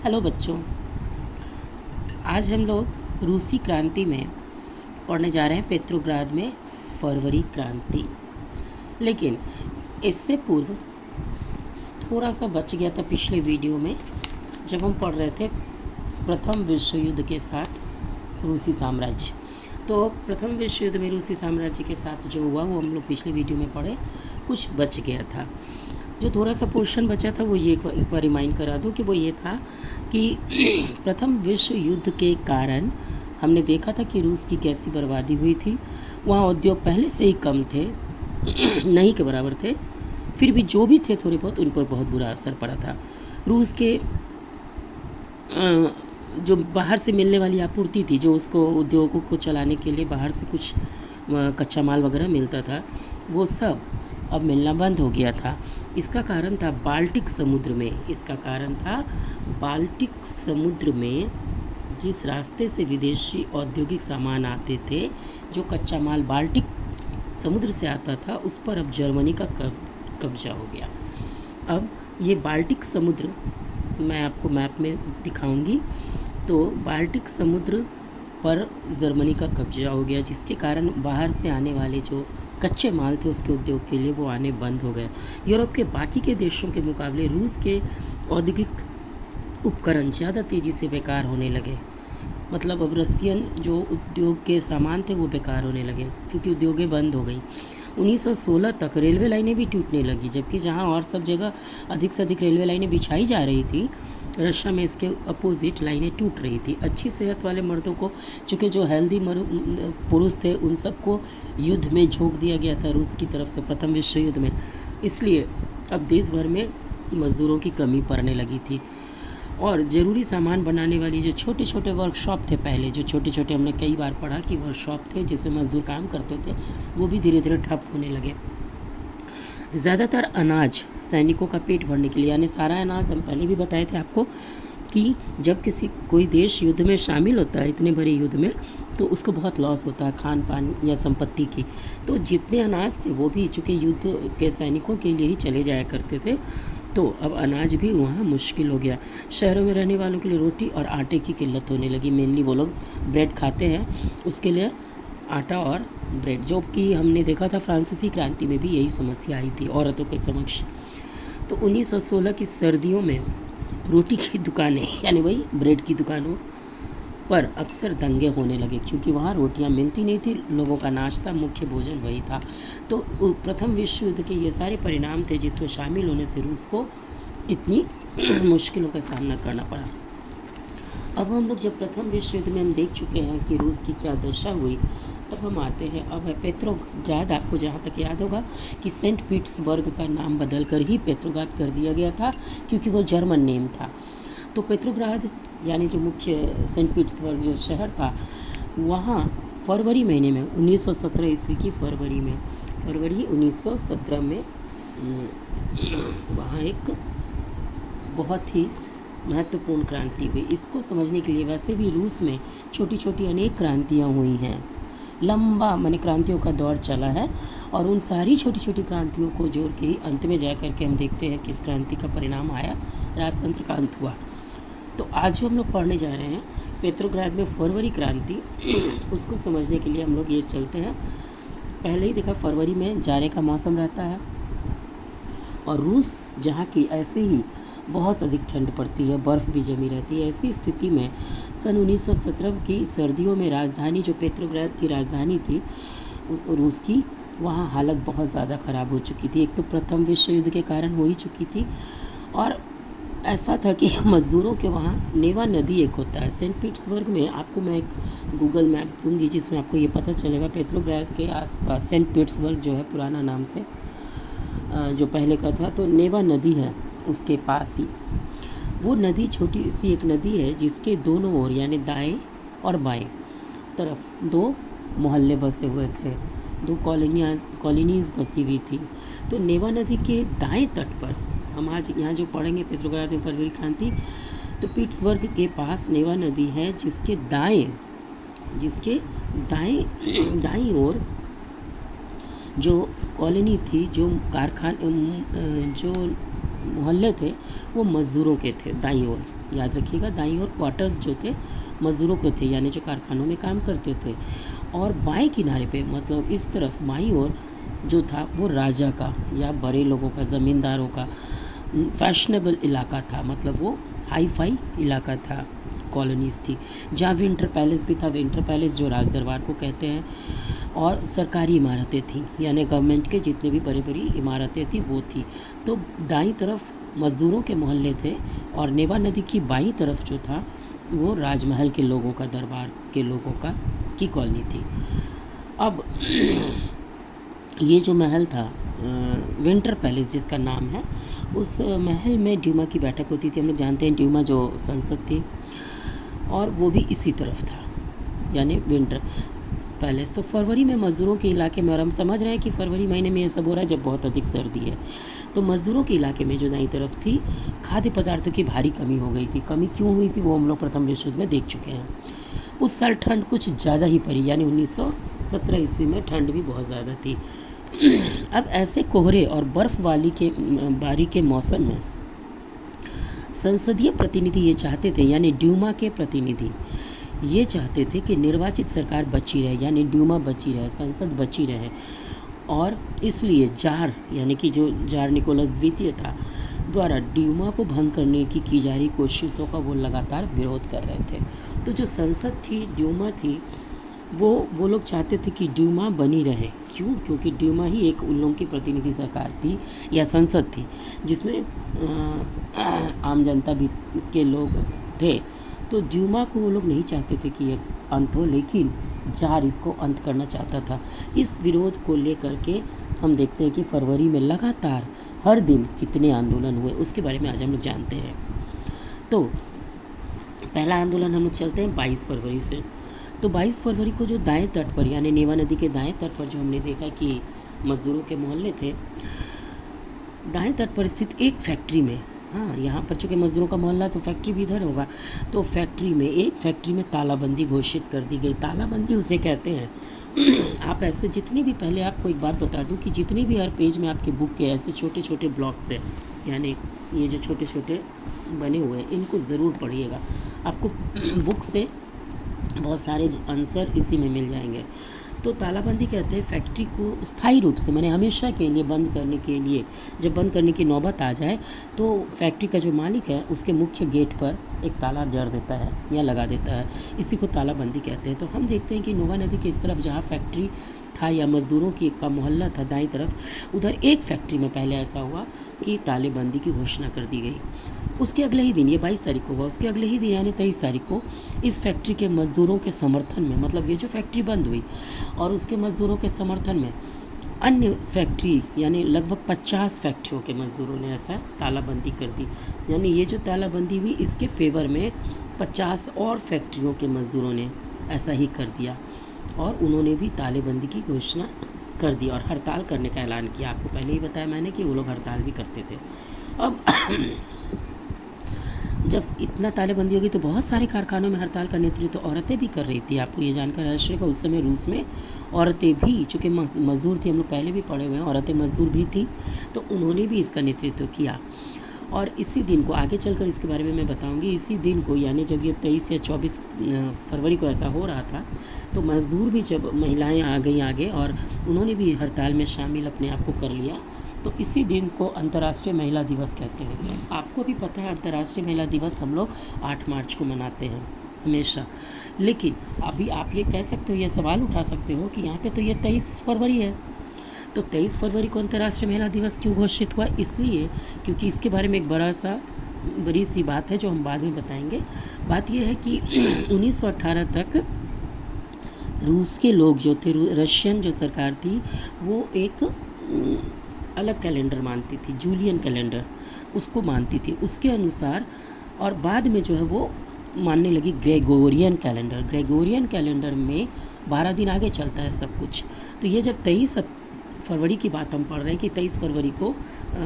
Hello बच्चों, आज हम लोग रूसी क्रांति में पढ़ने जा रहे हैं पेट्रोग्राद में फरवरी क्रांति। लेकिन इससे पूर्व थोड़ा सा बच गया था पिछले वीडियो में, जब हम पढ़ रहे थे प्रथम विश्व युद्ध के साथ रूसी साम्राज्य। तो प्रथम विश्व युद्ध में रूसी साम्राज्य के साथ जो हुआ वो हम लोग पिछले वीडियो में पढ़े, कुछ बच गया था। जो थोड़ा सा पोर्शन बचा था वो ये एक बार रिमाइंड करा दूँ कि वो ये था कि प्रथम विश्व युद्ध के कारण हमने देखा था कि रूस की कैसी बर्बादी हुई थी। वहाँ उद्योग पहले से ही कम थे, नहीं के बराबर थे, फिर भी जो भी थे थोड़े बहुत उन पर बहुत बुरा असर पड़ा था। रूस के जो बाहर से मिलने वाली आपूर्ति थी, जो उसको उद्योगों को चलाने के लिए बाहर से कुछ कच्चा माल वगैरह मिलता था, वो सब अब मिलना बंद हो गया था। इसका कारण था बाल्टिक समुद्र में जिस रास्ते से विदेशी औद्योगिक सामान आते थे, जो कच्चा माल बाल्टिक समुद्र से आता था, उस पर अब जर्मनी का कब्जा हो गया। अब ये बाल्टिक समुद्र मैं आपको मैप में दिखाऊंगी। तो बाल्टिक समुद्र पर जर्मनी का कब्जा हो गया, जिसके कारण बाहर से आने वाले जो कच्चे माल थे उसके उद्योग के लिए वो आने बंद हो गए। यूरोप के बाकी के देशों के मुकाबले रूस के औद्योगिक उपकरण ज़्यादा तेज़ी से बेकार होने लगे। मतलब अब रसियन जो उद्योग के सामान थे वो बेकार होने लगे, क्योंकि उद्योगें बंद हो गई। 1916 तक रेलवे लाइनें भी टूटने लगी, जबकि जहां और सब जगह अधिक से अधिक रेलवे लाइनें बिछाई जा रही थी, रशिया में इसके अपोजिट लाइनें टूट रही थी। अच्छी सेहत वाले मर्दों को, चूँकि जो हेल्दी पुरुष थे, उन सबको युद्ध में झोंक दिया गया था रूस की तरफ से प्रथम विश्व युद्ध में। इसलिए अब देश भर में मज़दूरों की कमी पड़ने लगी थी। और ज़रूरी सामान बनाने वाली जो छोटे छोटे वर्कशॉप थे, पहले जो छोटे छोटे हमने कई बार पढ़ा कि वर्कशॉप थे जिसमें मज़दूर काम करते थे, वो भी धीरे धीरे ठप होने लगे। ज़्यादातर अनाज सैनिकों का पेट भरने के लिए, यानी सारा अनाज, हम पहले भी बताए थे आपको कि जब कोई देश युद्ध में शामिल होता है, इतने बड़े युद्ध में, तो उसको बहुत लॉस होता है खान पान या संपत्ति की। तो जितने अनाज थे वो भी चूँकि युद्ध के सैनिकों के लिए ही चले जाया करते थे, तो अब अनाज भी वहाँ मुश्किल हो गया। शहरों में रहने वालों के लिए रोटी और आटे की किल्लत होने लगी। मेनली वो लोग ब्रेड खाते हैं, उसके लिए आटा और ब्रेड, जो कि हमने देखा था फ्रांसीसी क्रांति में भी यही समस्या आई थी औरतों के समक्ष। तो 1916 की सर्दियों में रोटी की दुकानें, यानी वही ब्रेड की दुकानों पर अक्सर दंगे होने लगे, क्योंकि वहाँ रोटियाँ मिलती नहीं थी। लोगों का नाश्ता, मुख्य भोजन वही था। तो प्रथम विश्व युद्ध के ये सारे परिणाम थे जिसमें शामिल होने से रूस को इतनी मुश्किलों का सामना करना पड़ा। अब हम लोग जब प्रथम विश्व युद्ध में हम देख चुके हैं कि रूस की क्या दशा हुई, तब हम आते हैं अब है पेट्रोग्राद। आपको जहाँ तक याद होगा कि सेंट पीटर्सबर्ग का नाम बदल कर ही पेट्रोग्राद कर दिया गया था, क्योंकि वो जर्मन नेम था। तो पेट्रोग्राद यानी जो मुख्य सेंट पीटर्सबर्ग जो शहर था, वहाँ फरवरी महीने में 1917 ईस्वी की फरवरी 1917 में वहाँ एक बहुत ही महत्वपूर्ण क्रांति हुई। इसको समझने के लिए, वैसे भी रूस में छोटी छोटी अनेक क्रांतियाँ हुई हैं, लंबा माने क्रांतियों का दौर चला है, और उन सारी छोटी छोटी क्रांतियों को जोड़ के अंत में जा कर के हम देखते हैं कि इस क्रांति का परिणाम आया, राजतंत्र का अंत हुआ। तो आज जो हम लोग पढ़ने जा रहे हैं पेट्रोग्राद में फरवरी क्रांति, उसको समझने के लिए हम लोग ये चलते हैं। पहले ही देखा, फरवरी में जाड़े का मौसम रहता है, और रूस जहाँ की ऐसे ही बहुत अधिक ठंड पड़ती है, बर्फ़ भी जमी रहती है। ऐसी स्थिति में सन 1917 की सर्दियों में राजधानी, जो पेट्रोग्राद की राजधानी थी रूस की, वहाँ हालत बहुत ज़्यादा ख़राब हो चुकी थी। एक तो प्रथम विश्व युद्ध के कारण हो ही चुकी थी, और ऐसा था कि मज़दूरों के वहाँ नेवा नदी एक होता है सेंट पीटर्सबर्ग में। आपको मैं एक गूगल मैप दूंगी जिसमें आपको ये पता चलेगा पेट्रोग्राद के आसपास सेंट पीटर्सबर्ग जो है पुराना नाम से जो पहले का था, तो नेवा नदी है उसके पास ही। वो नदी छोटी सी एक नदी है जिसके दोनों ओर, यानी दाएं और बाएं तरफ, दो मोहल्ले बसे हुए थे, दो कॉलोनीज़ बसी हुई थी। तो नेवा नदी के दाएं तट पर हम आज यहाँ जो पढ़ेंगे पेट्रोग्राद में फरवरी क्रांति, तो पीटर्सबर्ग के पास नेवा नदी है, जिसके दाएं ओर जो कॉलोनी थी, जो कारखाने, जो मोहल्ले थे, वो मज़दूरों के थे दाईं ओर, याद रखिएगा, दाईं ओर क्वार्टर्स जो थे मज़दूरों के थे, यानी जो कारखानों में काम करते थे, और बाएं किनारे पे मतलब इस तरफ बाईं ओर जो था वो राजा का या बड़े लोगों का, ज़मींदारों का फैशनेबल इलाका था, मतलब वो हाई फाई इलाका था, कॉलोनीज़ थी, जहाँ विंटर पैलेस भी था, विंटर पैलेस जो राज दरबार को कहते हैं, और सरकारी इमारतें थी, यानी गवर्नमेंट के जितने भी बड़ी बड़ी इमारतें थी वो थी। तो दाईं तरफ मज़दूरों के मोहल्ले थे और नेवा नदी की बाईं तरफ जो था वो राजमहल के लोगों का, दरबार के लोगों का की कॉलोनी थी। अब ये जो महल था विंटर पैलेस जिसका नाम है, उस महल में ड्यूमा की बैठक होती थी। हम लोग जानते हैं ड्यूमा जो संसद थी, और वो भी इसी तरफ था, यानी विंटर पैलेस। तो फरवरी में मज़दूरों के इलाके में, और हम समझ रहे हैं कि फरवरी महीने में ये सब हो रहा है जब बहुत अधिक सर्दी है, तो मज़दूरों के इलाके में जो दाईं तरफ थी खाद्य पदार्थों की भारी कमी हो गई थी। कमी क्यों हुई थी वो हम लोग प्रथम विश्व युद्ध में देख चुके हैं। उस साल ठंड कुछ ज़्यादा ही पड़ी, यानी 1917 ईस्वी में ठंड भी बहुत ज़्यादा थी। अब ऐसे कोहरे और बर्फ़ बारी के मौसम में संसदीय प्रतिनिधि ये चाहते थे, यानी ड्यूमा के प्रतिनिधि ये चाहते थे कि निर्वाचित सरकार बची रहे, यानी ड्यूमा बची रहे, संसद बची रहे, और इसलिए जार, यानी कि जो जार निकोलस द्वितीय था, द्वारा ड्यूमा को भंग करने की जा रही कोशिशों का वो लगातार विरोध कर रहे थे। तो जो संसद थी, ड्यूमा थी, वो लोग चाहते थे कि ड्यूमा बनी रहे। क्यों? क्योंकि ड्यूमा ही एक उन लोगों की प्रतिनिधि सरकार थी या संसद थी जिसमें आम जनता भी के लोग थे। तो ड्यूमा को वो लोग नहीं चाहते थे कि ये अंत हो, लेकिन जार इसको अंत करना चाहता था। इस विरोध को लेकर के हम देखते हैं कि फरवरी में लगातार हर दिन कितने आंदोलन हुए, उसके बारे में आज हम लोग जानते हैं। तो पहला आंदोलन हम लोग चलते हैं 22 फरवरी से। तो 22 फरवरी को जो दाएं तट पर, यानी नेवा नदी के दाएं तट पर जो हमने देखा कि मज़दूरों के मोहल्ले थे, दाएं तट पर स्थित एक फैक्ट्री में, हाँ यहाँ पर चूँकि मज़दूरों का मोहल्ला तो फैक्ट्री भी इधर होगा, तो एक फैक्ट्री में तालाबंदी घोषित कर दी गई। तालाबंदी उसे कहते हैं। आप ऐसे जितनी भी, पहले आपको एक बात बता दूं कि जितनी भी हर पेज में आपके बुक के ऐसे छोटे छोटे ब्लॉक्स हैं, यानी ये जो छोटे छोटे बने हुए हैं, इनको ज़रूर पढ़िएगा। आपको बुक से बहुत सारे आंसर इसी में मिल जाएंगे। तो तालाबंदी कहते हैं फैक्ट्री को स्थायी रूप से, माने हमेशा के लिए बंद करने के लिए, जब बंद करने की नौबत आ जाए तो फैक्ट्री का जो मालिक है उसके मुख्य गेट पर एक ताला जड़ देता है या लगा देता है, इसी को तालाबंदी कहते हैं। तो हम देखते हैं कि नोवा नदी के इस तरफ जहाँ फैक्ट्री था या मज़दूरों की का मोहल्ला था दाईं तरफ, उधर एक फैक्ट्री में पहले ऐसा हुआ कि तालाबंदी की घोषणा कर दी गई। उसके अगले ही दिन, ये 22 तारीख को हुआ, उसके अगले ही दिन यानी 23 तारीख को इस फैक्ट्री के मज़दूरों के समर्थन में, मतलब ये जो फैक्ट्री बंद हुई और उसके मज़दूरों के समर्थन में अन्य फैक्ट्री, यानी लगभग 50 फैक्ट्रियों के मज़दूरों ने ऐसा तालाबंदी कर दी। यानी ये जो तालाबंदी हुई इसके फेवर में 50 और फैक्ट्रियों के मज़दूरों ने ऐसा ही कर दिया और उन्होंने भी तालाबंदी की घोषणा कर दी और हड़ताल करने का ऐलान किया। आपको पहले ही बताया मैंने कि वो लोग हड़ताल भी करते थे। अब जब इतना तालाबंदी होगी तो बहुत सारे कारखानों में हड़ताल का नेतृत्व तो औरतें भी कर रही थी। आपको ये जानकर आश्चर्य होगा, उस समय रूस में औरतें भी, चूँकि मज़दूर थी, हम लोग पहले भी पढ़े हुए हैं, औरतें मज़दूर भी थी, तो उन्होंने भी इसका नेतृत्व किया। और इसी दिन को आगे चलकर इसके बारे में मैं बताऊंगी। इसी दिन को, यानी जब ये 23 या 24 फरवरी को ऐसा हो रहा था, तो मज़दूर भी, जब महिलाएं आ गई आगे और उन्होंने भी हड़ताल में शामिल अपने आप को कर लिया, तो इसी दिन को अंतर्राष्ट्रीय महिला दिवस कहते हैं। आपको भी पता है अंतर्राष्ट्रीय महिला दिवस हम लोग 8 मार्च को मनाते हैं हमेशा। लेकिन अभी आप ये कह सकते हो, ये सवाल उठा सकते हो कि यहाँ पे तो ये 23 फरवरी है, तो 23 फरवरी को अंतर्राष्ट्रीय महिला दिवस क्यों घोषित हुआ? इसलिए क्योंकि इसके बारे में एक बड़ी सी बात है जो हम बाद में बताएंगे। बात यह है कि 1918 तक रूस के लोग जो थे, रशियन जो सरकार थी, वो एक अलग कैलेंडर मानती थी, जूलियन कैलेंडर उसको मानती थी, उसके अनुसार। और बाद में जो है वो मानने लगी ग्रेगोरियन कैलेंडर। ग्रेगोरियन कैलेंडर में 12 दिन आगे चलता है सब कुछ। तो ये जब 23 फरवरी की बात हम पढ़ रहे हैं कि 23 फरवरी को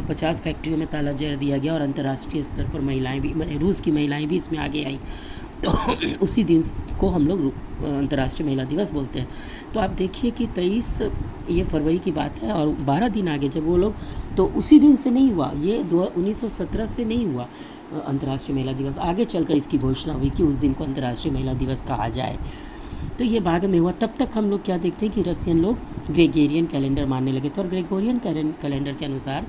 50 फैक्ट्रियों में ताला जड़ दिया गया और अंतर्राष्ट्रीय स्तर पर महिलाएं भी, रूस की महिलाएं भी इसमें आगे आई, तो उसी दिन को हम लोग अंतर्राष्ट्रीय महिला दिवस बोलते हैं। तो आप देखिए कि 23 ये फरवरी की बात है और 12 दिन आगे जब वो लोग, तो उसी दिन से नहीं हुआ ये, 1917 से नहीं हुआ, अंतर्राष्ट्रीय महिला दिवस, आगे चलकर इसकी घोषणा हुई कि उस दिन को अंतर्राष्ट्रीय महिला दिवस कहा जाए। तो ये बाद में हुआ। तब तक हम लोग क्या देखते हैं कि रसियन लोग ग्रेगोरियन कैलेंडर मानने लगे थे, और ग्रेगोरियन कैलेंडर के अनुसार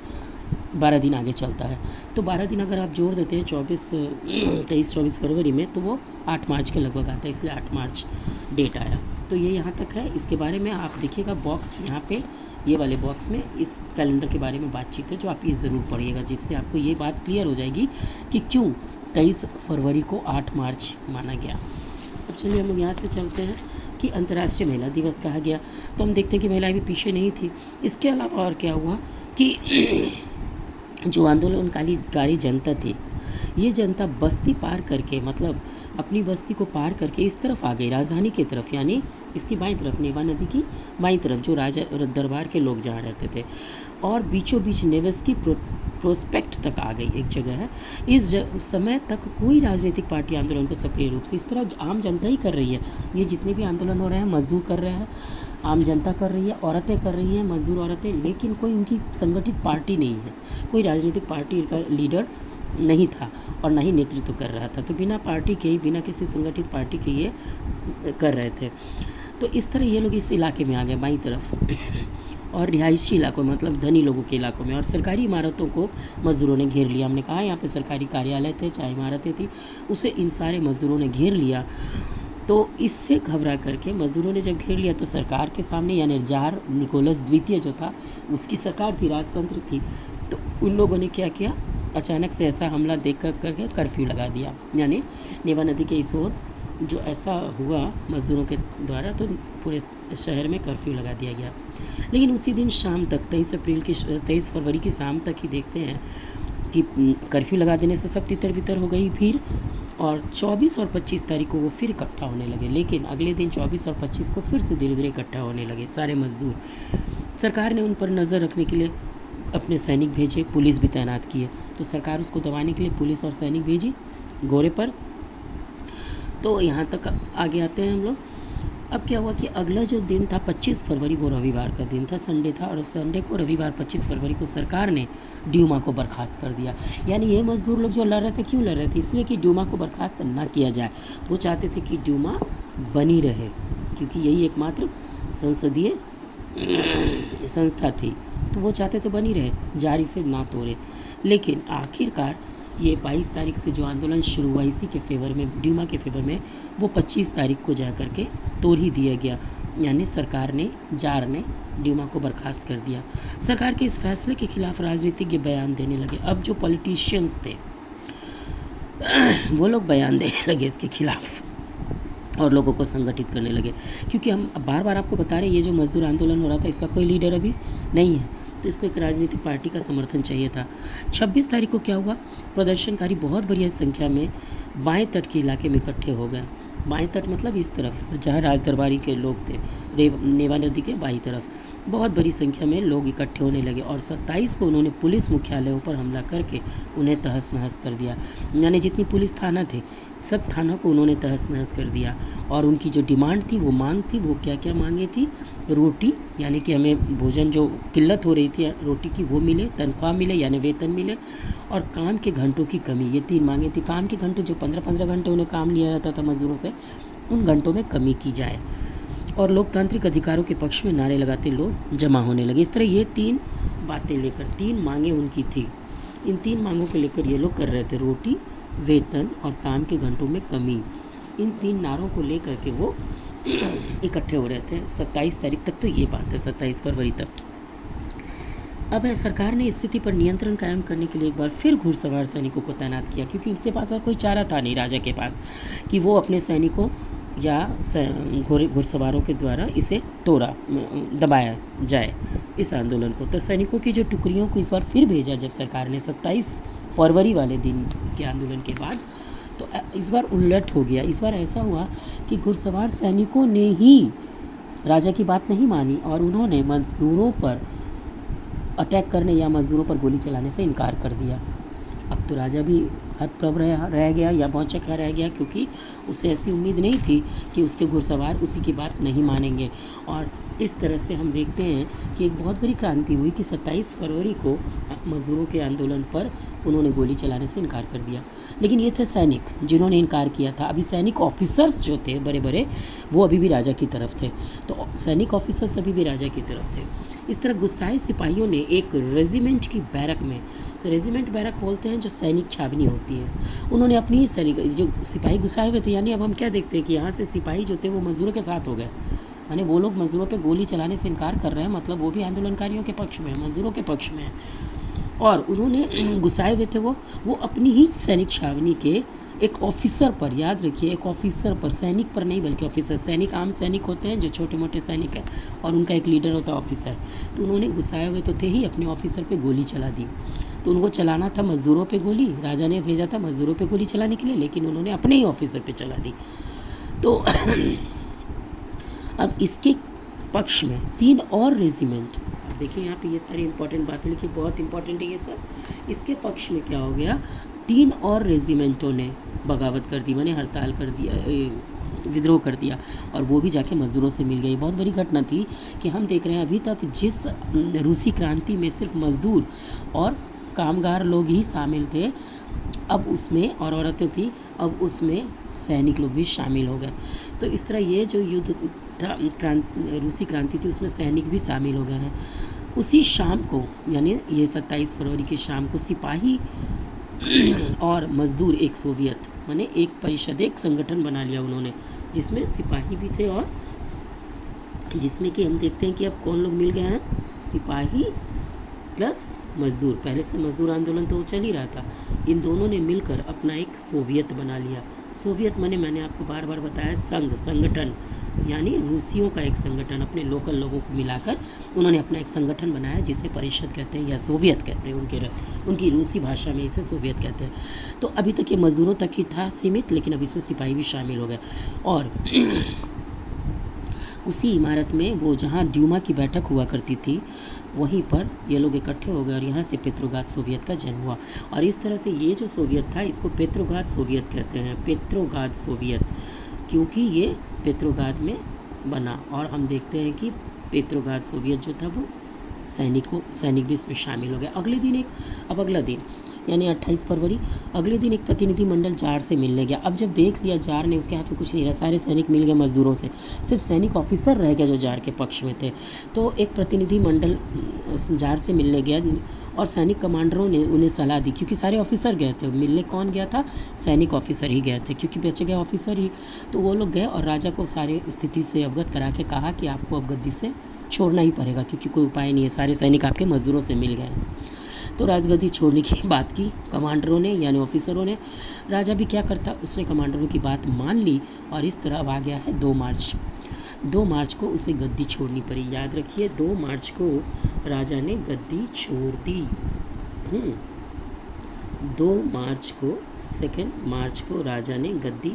12 दिन आगे चलता है। तो 12 दिन अगर आप जोड़ देते हैं 23-24 फरवरी में, तो वो 8 मार्च के लगभग आता है, इसलिए 8 मार्च डेट आया। तो ये यहाँ तक है। इसके बारे में आप देखिएगा बॉक्स यहाँ पे, ये वाले बॉक्स में इस कैलेंडर के बारे में बातचीत है, जो आप ये ज़रूर पढ़िएगा, जिससे आपको ये बात क्लियर हो जाएगी कि क्यों 23 फरवरी को 8 मार्च माना गया। अब चलिए हम लोग यहाँ से चलते हैं कि अंतर्राष्ट्रीय महिला दिवस कहा गया, तो हम देखते हैं कि महिलाएं भी पीछे नहीं थी। इसके अलावा और क्या हुआ कि जो आंदोलनकारी जनता थी, ये जनता बस्ती पार करके, मतलब अपनी बस्ती को पार करके इस तरफ आ गई, राजधानी की तरफ, यानी इसकी बाईं तरफ, नेवा नदी की बाईं तरफ, जो राजा दरबार के लोग जहाँ रहते थे, और बीचों बीच नेवेस्की प्रोस्पेक्ट तक आ गई, एक जगह है। इस समय तक कोई राजनीतिक पार्टी आंदोलन को सक्रिय रूप से, इस तरह आम जनता ही कर रही है। ये जितने भी आंदोलन हो रहे हैं, मजदूर कर रहे हैं, आम जनता कर रही है, औरतें कर रही हैं, मजदूर औरतें, लेकिन कोई उनकी संगठित पार्टी नहीं है, कोई राजनीतिक पार्टी का लीडर नहीं था और ना ही नेतृत्व कर रहा था। तो बिना पार्टी के ही, बिना किसी संगठित पार्टी के ये कर रहे थे। तो इस तरह ये लोग इस इलाके में आ गए बाईं तरफ, और रिहायशी इलाकों में, मतलब धनी लोगों के इलाकों में, और सरकारी इमारतों को मज़दूरों ने घेर लिया। हमने कहा यहाँ पे सरकारी कार्यालय थे, चाहे इमारतें थी, उसे इन सारे मज़दूरों ने घेर लिया। तो इससे घबरा करके मज़दूरों ने जब घेर लिया, तो सरकार के सामने, यानी जार निकोलस द्वितीय जो था, उसकी सरकार थी, राजतंत्र थी, तो उन लोगों ने क्या किया, अचानक से ऐसा हमला देख करके कर्फ्यू लगा दिया। यानी नेवा नदी के इस ओर जो ऐसा हुआ मज़दूरों के द्वारा, तो पूरे शहर में कर्फ्यू लगा दिया गया। लेकिन उसी दिन शाम तक, 23 फरवरी की शाम तक ही देखते हैं कि कर्फ्यू लगा देने से सब तितर बितर हो गई भीड़, और 24 और 25 तारीख को वो फिर इकट्ठा होने लगे। लेकिन अगले दिन 24 और 25 को फिर से धीरे धीरे इकट्ठा होने लगे सारे मज़दूर। सरकार ने उन पर नज़र रखने के लिए अपने सैनिक भेजे, पुलिस भी तैनात किए। तो सरकार उसको दबाने के लिए पुलिस और सैनिक भेजी घोड़े पर। तो यहाँ तक आगे आते हैं हम लोग। अब क्या हुआ कि अगला जो दिन था 25 फरवरी, वो रविवार का दिन था, संडे था, और संडे को, रविवार 25 फरवरी को सरकार ने ड्यूमा को बर्खास्त कर दिया। यानी ये मज़दूर लोग जो लड़ रहे थे, क्यों लड़ रहे थे? इसलिए कि ड्यूमा को बर्खास्त ना किया जाए। वो चाहते थे कि ड्यूमा बनी रहे, क्योंकि यही एकमात्र संसदीय संस्था थी, तो वो चाहते थे बनी रहे, जारी से ना तोड़े। लेकिन आखिरकार ये 22 तारीख से जो आंदोलन शुरू हुआ इसी के फेवर में, ड्यूमा के फेवर में, वो 25 तारीख को जा कर के तोड़ ही दिया गया। यानी सरकार ने, जार ने ड्यूमा को बर्खास्त कर दिया। सरकार के इस फैसले के खिलाफ राजनीतिज्ञ बयान देने लगे। अब जो पॉलिटिशियंस थे वो लोग बयान देने लगे इसके खिलाफ, और लोगों को संगठित करने लगे। क्योंकि हम बार बार आपको बता रहे हैं, ये जो मजदूर आंदोलन हो रहा था, इसका कोई लीडर अभी नहीं है, तो इसको एक राजनीतिक पार्टी का समर्थन चाहिए था। 26 तारीख को क्या हुआ, प्रदर्शनकारी बहुत बड़ी संख्या में बाएं तट के इलाके में इकट्ठे हो गए। बाएं तट मतलब इस तरफ जहाँ राजदरबारी के लोग थे, नेवा नदी के बाईं तरफ बहुत बड़ी संख्या में लोग इकट्ठे होने लगे, और 27 को उन्होंने पुलिस मुख्यालयों पर हमला करके उन्हें तहस नहस कर दिया। यानी जितनी पुलिस थाना थे, सब थाना को उन्होंने तहस नहस कर दिया। और उनकी जो डिमांड थी, वो मांग थी, वो क्या क्या मांगे थी, रोटी, यानी कि हमें भोजन, जो किल्लत हो रही थी रोटी की, वो मिले, तनख्वाह मिले यानी वेतन मिले, और काम के घंटों की कमी, ये 3 मांगे थी। काम के घंटे, जो 15-15 घंटे उन्हें काम लिया जाता था मजदूरों से, उन घंटों में कमी की जाए, और लोकतांत्रिक अधिकारों के पक्ष में नारे लगाते लोग जमा होने लगे। इस तरह ये 3 बातें लेकर, 3 मांगें उनकी थी। इन 3 मांगों को लेकर ये लोग कर रहे थे, रोटी, वेतन और काम के घंटों में कमी। इन 3 नारों को लेकर के वो इकट्ठे हो रहे थे 27 तारीख तक। तो ये बात है, 27 फरवरी तक। अब सरकार ने स्थिति पर नियंत्रण कायम करने के लिए एक बार फिर घुड़सवार सैनिकों को तैनात किया, क्योंकि उसके पास और कोई चारा था नहीं, राजा के पास, कि वो अपने सैनिकों या घुड़सवारों के द्वारा इसे दबाया जाए इस आंदोलन को। तो सैनिकों की जो टुकड़ियों को इस बार फिर भेजा जब सरकार ने 27 फरवरी वाले दिन के आंदोलन के बाद, तो इस बार उलट हो गया। इस बार ऐसा हुआ कि घुड़सवार सैनिकों ने ही राजा की बात नहीं मानी, और उन्होंने मजदूरों पर अटैक करने या मजदूरों पर गोली चलाने से इनकार कर दिया। अब तो राजा भी हतप्रभ रह गया या भौचक्का रह गया, क्योंकि उसे ऐसी उम्मीद नहीं थी कि उसके घुड़सवार उसी की बात नहीं मानेंगे। और इस तरह से हम देखते हैं कि एक बहुत बड़ी क्रांति हुई कि 27 फरवरी को मज़दूरों के आंदोलन पर उन्होंने गोली चलाने से इनकार कर दिया। लेकिन ये थे सैनिक जिन्होंने इनकार किया था। अभी सैनिक ऑफिसर्स जो थे बड़े बड़े, वो अभी भी राजा की तरफ थे। तो सैनिक ऑफिसर्स अभी भी राजा की तरफ थे। इस तरह गुस्साए सिपाहियों ने एक रेजिमेंट की बैरक में, तो रेजिमेंट बैरक बोलते हैं जो सैनिक छावनी होती है, उन्होंने अपनी सैनिक जो सिपाही गुस्साए हुए थे, यानी अब हम क्या देखते हैं कि यहाँ से सिपाही जो थे वो मज़दूरों के साथ हो गए। यानी वो लोग मज़दूरों पे गोली चलाने से इनकार कर रहे हैं, मतलब वो भी आंदोलनकारियों के पक्ष में, मज़दूरों के पक्ष में है। और उन्होंने गुस्साए हुए थे वो अपनी ही सैनिक छावनी के एक ऑफिसर पर, याद रखिए एक ऑफिसर पर, सैनिक पर नहीं बल्कि ऑफिसर। सैनिक आम सैनिक होते हैं जो छोटे मोटे सैनिक हैं, और उनका एक लीडर होता है ऑफिसर। तो उन्होंने गुस्साए हुए तो थे ही, अपने ऑफिसर पे गोली चला दी। तो उनको चलाना था मज़दूरों पे गोली, राजा ने भेजा था मज़दूरों पे गोली चलाने के लिए, लेकिन उन्होंने अपने ही ऑफिसर पे चला दी। तो अब इसके पक्ष में 3 और रेजिमेंट, देखिए यहाँ पे ये सारी इंपॉर्टेंट बातें लिखी, बहुत इंपॉर्टेंट है ये सब। इसके पक्ष में क्या हो गया, 3 और रेजिमेंटों ने बगावत कर दी, माने हड़ताल कर दिया, विद्रोह कर दिया, और वो भी जाके मज़दूरों से मिल गई। बहुत बड़ी घटना थी कि हम देख रहे हैं अभी तक जिस रूसी क्रांति में सिर्फ मज़दूर और कामगार लोग ही शामिल थे, अब उसमें, और औरतें थी, अब उसमें सैनिक लोग भी शामिल हो गए। तो इस तरह ये जो युद्ध था, रूसी क्रांति थी, उसमें सैनिक भी शामिल हो गए हैं। उसी शाम को, यानी ये 27 फरवरी की शाम को, सिपाही और मज़दूर एक सोवियत, माने एक परिषद, एक संगठन बना लिया उन्होंने, जिसमें सिपाही भी थे और जिसमें कि हम देखते हैं कि अब कौन लोग मिल गए हैं, सिपाही प्लस मज़दूर। पहले से मज़दूर आंदोलन तो चल ही रहा था, इन दोनों ने मिलकर अपना एक सोवियत बना लिया। सोवियत मैंने आपको बार बार बताया, संगठन, यानी रूसियों का एक संगठन, अपने लोकल लोगों को मिलाकर उन्होंने अपना एक संगठन बनाया, जिसे परिषद कहते हैं या सोवियत कहते हैं, उनकी रूसी भाषा में इसे सोवियत कहते हैं। तो अभी तक ये मज़दूरों तक ही था सीमित, लेकिन अब इसमें सिपाही भी शामिल हो गए। और उसी इमारत में, वो जहाँ ड्यूमा की बैठक हुआ करती थी, वहीं पर ये लोग इकट्ठे हो गए और यहाँ से पेट्रोग्राद सोवियत का जन्म हुआ। और इस तरह से ये जो सोवियत था, इसको पेट्रोग्राद सोवियत कहते हैं, पेट्रोग्राद सोवियत, क्योंकि ये पेट्रोग्राद में बना। और हम देखते हैं कि पेट्रोग्राद सोवियत जो था वो सैनिक भी इसमें शामिल हो गए। अगला दिन यानी 28 फरवरी, अगले दिन एक प्रतिनिधिमंडल जार से मिलने गया। अब जब देख लिया जार ने, उसके हाथ में कुछ नहीं रहा, सारे सैनिक मिल गए मज़दूरों से, सिर्फ सैनिक ऑफिसर रह गया जो जार के पक्ष में थे। तो एक प्रतिनिधिमंडल जार से मिलने गया और सैनिक कमांडरों ने उन्हें सलाह दी, क्योंकि सारे ऑफिसर गए थे मिलने। कौन गया था, सैनिक ऑफिसर ही गए थे, क्योंकि बचे गए ऑफिसर ही। तो वो लोग गए और राजा को सारे स्थिति से अवगत करा के कहा कि आपको अब गद्दी से छोड़ना ही पड़ेगा, क्योंकि कोई उपाय नहीं है, सारे सैनिक आपके मज़दूरों से मिल गए हैं। तो राजगद्दी छोड़ने की बात की कमांडरों ने, यानी ऑफिसरों ने। राजा भी क्या करता, उसने कमांडरों की बात मान ली, और इस तरह अब आ गया है 2 मार्च। 2 मार्च को उसे गद्दी छोड़नी पड़ी। याद रखिए 2 मार्च को राजा ने गद्दी छोड़ दी। 2 मार्च को, 2 मार्च को राजा ने गद्दी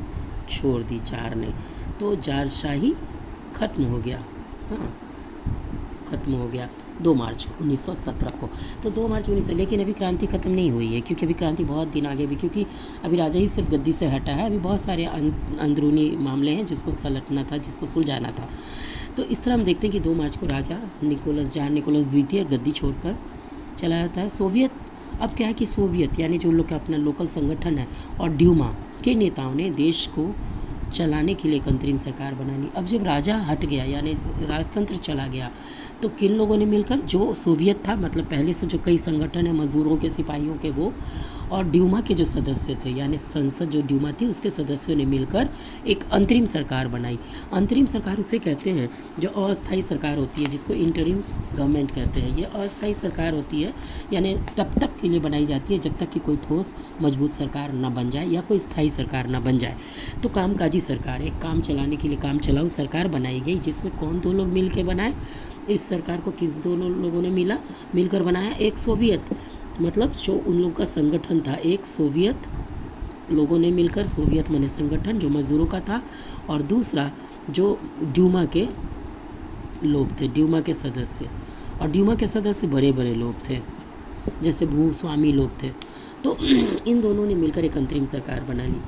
छोड़ दी, जार ने। तो जारशाही खत्म हो गया, खत्म हो गया 2 मार्च 1917 को। तो 2 मार्च 1900, लेकिन अभी क्रांति खत्म नहीं हुई है, क्योंकि अभी क्रांति बहुत दिन आगे भी, क्योंकि अभी राजा ही सिर्फ गद्दी से हटा है। अभी बहुत सारे अंदरूनी मामले हैं जिसको सलटना था, जिसको सुलझाना था। तो इस तरह हम देखते हैं कि 2 मार्च को राजा जार निकोलस द्वितीय गद्दी छोड़कर चला जाता है। सोवियत, अब क्या है कि सोवियत यानी जो लोग का अपना लोकल संगठन है, और ड्यूमा के नेताओं ने देश को चलाने के लिए एक अंतरिम सरकार बना ली। अब जब राजा हट गया, यानी राजतंत्र चला गया, तो किन लोगों ने मिलकर, जो सोवियत था, मतलब पहले से जो कई संगठन है मज़दूरों के, सिपाहियों के, वो, और ड्यूमा के जो सदस्य थे, यानी संसद जो ड्यूमा थी उसके सदस्यों ने मिलकर एक अंतरिम सरकार बनाई। अंतरिम सरकार उसे कहते हैं जो अस्थायी सरकार होती है, जिसको इंटरिम गवर्नमेंट कहते हैं। ये अस्थायी सरकार होती है, यानी तब तक के लिए बनाई जाती है जब तक कि कोई ठोस मजबूत सरकार ना बन जाए या कोई स्थायी सरकार ना बन जाए। तो कामकाजी सरकार, एक काम चलाने के लिए काम चलाऊ सरकार बनाई गई, जिसमें कौन 2 लोग मिल के बनाए, इस सरकार को किस 2 लोगों ने मिलकर बनाया, एक सोवियत, मतलब जो उन लोगों का संगठन था, एक सोवियत लोगों ने मिलकर, सोवियत माने संगठन जो मज़दूरों का था, और दूसरा जो ड्यूमा के लोग थे, ड्यूमा के सदस्य। और ड्यूमा के सदस्य बड़े बड़े लोग थे, जैसे भूस्वामी लोग थे। तो इन दोनों ने मिलकर एक अंतरिम सरकार बना ली।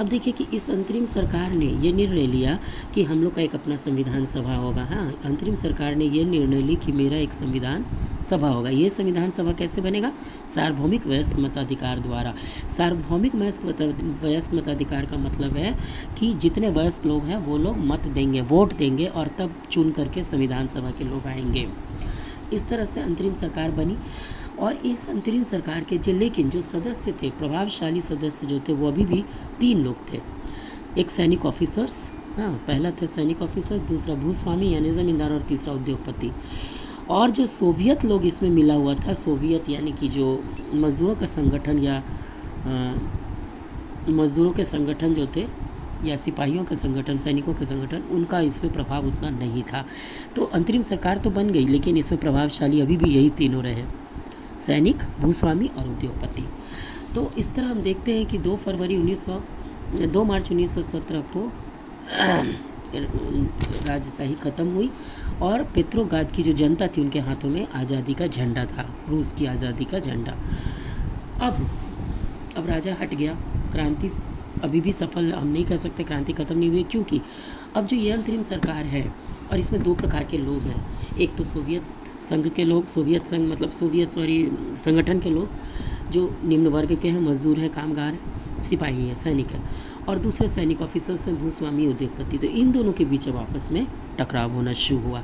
अब देखिए कि इस अंतरिम सरकार ने ये निर्णय लिया कि हम लोग का एक अपना संविधान सभा होगा। हाँ, अंतरिम सरकार ने ये निर्णय ली कि मेरा एक संविधान सभा होगा। ये संविधान सभा कैसे बनेगा? सार्वभौमिक वयस्क मताधिकार द्वारा। सार्वभौमिक वयस्क मताधिकार का मतलब है कि जितने वयस्क लोग हैं वो लोग मत देंगे, वोट देंगे और तब चुन करके संविधान सभा के लोग आएंगे। इस तरह से अंतरिम सरकार बनी। और इस अंतरिम सरकार के लेकिन जो सदस्य थे, प्रभावशाली सदस्य जो थे, वो अभी भी 3 लोग थे। एक सैनिक ऑफिसर्स, हाँ, पहला था सैनिक ऑफिसर्स, दूसरा भूस्वामी यानी ज़मींदार और तीसरा उद्योगपति। और जो सोवियत लोग इसमें मिला हुआ था, सोवियत यानी कि जो मज़दूरों का संगठन या मज़दूरों के संगठन जो थे या सिपाहियों के संगठन, सैनिकों के संगठन, उनका इसमें प्रभाव उतना नहीं था। तो अंतरिम सरकार तो बन गई लेकिन इसमें प्रभावशाली अभी भी यही तीनों रहे, सैनिक, भूस्वामी और उद्योगपति। तो इस तरह हम देखते हैं कि 2 मार्च 1917 को राजशाही ख़त्म हुई और पेट्रोग्राद की जो जनता थी उनके हाथों में आज़ादी का झंडा था, रूस की आज़ादी का झंडा। अब राजा हट गया। क्रांति अभी भी सफल हम नहीं कह सकते, क्रांति ख़त्म नहीं हुई, क्योंकि अब जो ये अंतरिम सरकार है और इसमें 2 प्रकार के लोग हैं। एक तो सोवियत संघ के लोग, संगठन के लोग जो निम्न वर्ग के हैं, मजदूर हैं, कामगार हैं, सिपाही हैं, सैनिक हैं, और दूसरे सैनिक ऑफिसर्स हैं, भूस्वामी, उद्योगपति। तो इन दोनों के बीच अब आपस में टकराव होना शुरू हुआ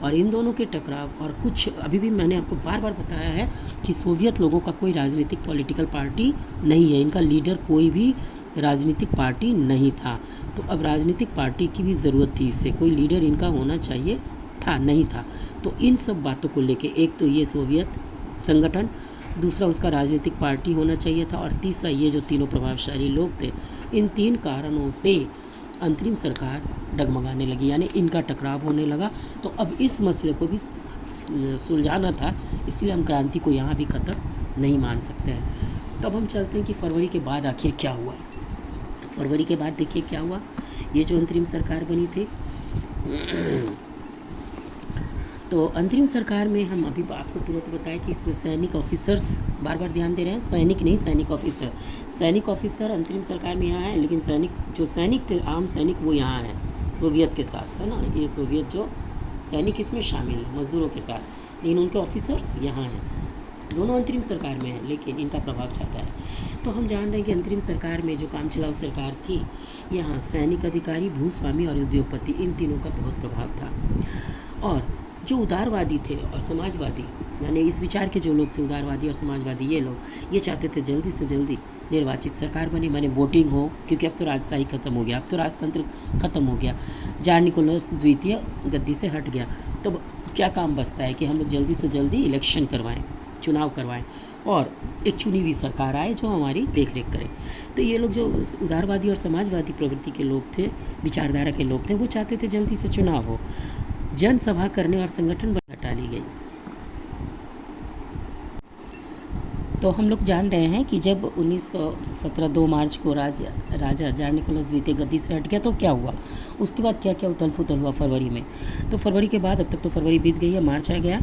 और इन दोनों के टकराव और कुछ अभी भी मैंने आपको बार बार बताया है कि सोवियत लोगों का कोई राजनीतिक पॉलिटिकल पार्टी नहीं है, इनका लीडर कोई भी राजनीतिक पार्टी नहीं था। तो अब राजनीतिक पार्टी की भी ज़रूरत थी, इससे कोई लीडर इनका होना चाहिए था, नहीं था। तो इन सब बातों को लेके एक तो ये सोवियत संगठन, दूसरा उसका राजनीतिक पार्टी होना चाहिए था और तीसरा ये जो तीनों प्रभावशाली लोग थे, इन 3 कारणों से अंतरिम सरकार डगमगाने लगी, यानी इनका टकराव होने लगा। तो अब इस मसले को भी सुलझाना था, इसलिए हम क्रांति को यहाँ भी ख़त्म नहीं मान सकते हैं। तो अब हम चलते हैं कि फरवरी के बाद आखिर क्या हुआ। फरवरी के बाद देखिए क्या हुआ। ये जो अंतरिम सरकार बनी थी, तो अंतरिम सरकार में हम अभी आपको तुरंत बताया कि इसमें सैनिक ऑफिसर्स, बार बार ध्यान दे रहे हैं, सैनिक नहीं, सैनिक ऑफिसर। सैनिक ऑफिसर अंतरिम सरकार में यहाँ है, लेकिन सैनिक थे, आम सैनिक, वो यहाँ है सोवियत के साथ, है ना। ये सोवियत जो सैनिक इसमें शामिल है मजदूरों के साथ, लेकिन उनके ऑफिसर्स यहाँ हैं। दोनों अंतरिम सरकार में हैं लेकिन इनका प्रभाव चाहता है। तो हम जान रहे हैं कि अंतरिम सरकार में जो काम चलाऊ सरकार थी, यहाँ सैनिक अधिकारी, भूस्वामी और उद्योगपति, इन तीनों का बहुत प्रभाव था। और जो उदारवादी थे और समाजवादी, यानी इस विचार के जो लोग थे, उदारवादी और समाजवादी, ये चाहते थे जल्दी से जल्दी निर्वाचित सरकार बने, माने वोटिंग हो, क्योंकि अब तो राजशाही ख़त्म हो गया, अब तो राजतंत्र ख़त्म हो गया, जार निकोलस द्वितीय गद्दी से हट गया। तो क्या काम बचता है कि हम लोग जल्दी से जल्दी इलेक्शन करवाएं, चुनाव करवाएं और एक चुनी हुई सरकार आए जो हमारी देख रेख करे। तो ये लोग जो उदारवादी और समाजवादी प्रवृत्ति के लोग थे, विचारधारा के लोग थे, वो चाहते थे जल्दी से चुनाव हो। जनसभा करने और संगठन हटा ली गई। तो हम लोग जान रहे हैं कि जब 1917 2 मार्च को राजा जार निकोलस द्वितीय गद्दी से हट गया तो क्या हुआ, उसके बाद क्या क्या उथल पुथल हुआ फरवरी में। तो फरवरी के बाद अब तक तो फरवरी बीत गई है, मार्च आ गया।